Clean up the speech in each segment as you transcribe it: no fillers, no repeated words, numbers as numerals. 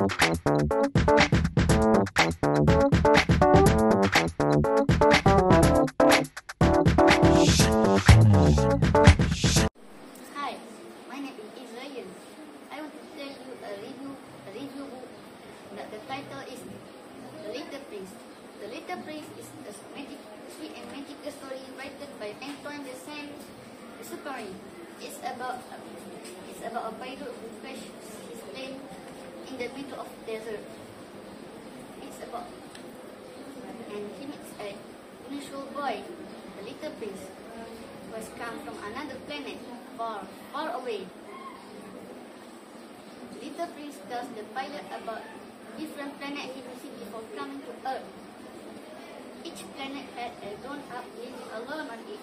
Hi, my name is Israel. I want to tell you a review book that the title is The Little Prince. The Little Prince is a sweet and magical story written by Antoine de Saint-Exupéry. It's about a pirate who crashes his plane in the middle of the desert. And he meets a unusual boy, the Little Prince, who has come from another planet, far, far away. Little Prince tells the pilot about different planets he visited before coming to Earth. Each planet had a grown-up living alone on it,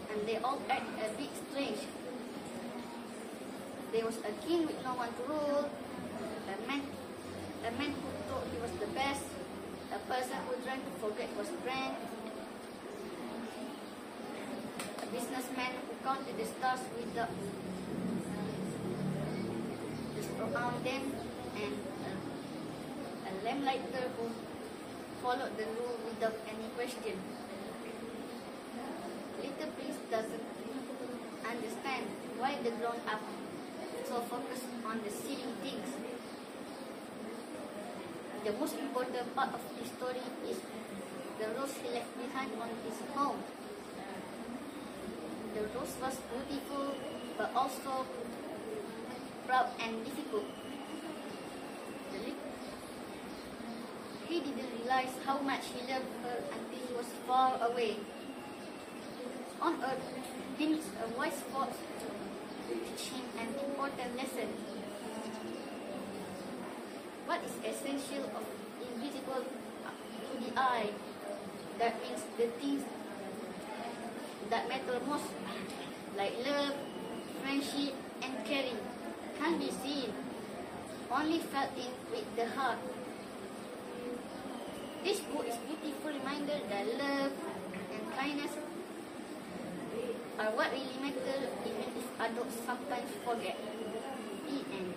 and they all act a bit strange. There was a king with no one to rule, a man who thought he was the best, a person who tried to forget was grand, a businessman who counted the stars without just around them, and a lamplighter who followed the rule without any question. Little Prince doesn't understand why the grown-up so focused on the silly things. The most important part of the story is the rose he left behind on his home. The rose was beautiful, but also proud and difficult. He didn't realize how much he loved her until he was far away. On Earth, he meets a wise fox to teach him an important lesson. What is essential of invisible to the eye? That means the things that matter most, like love, friendship, and caring, can't be seen, only felt in with the heart. This book is a beautiful reminder that love and kindness are what really matter, even if adults sometimes forget. The end.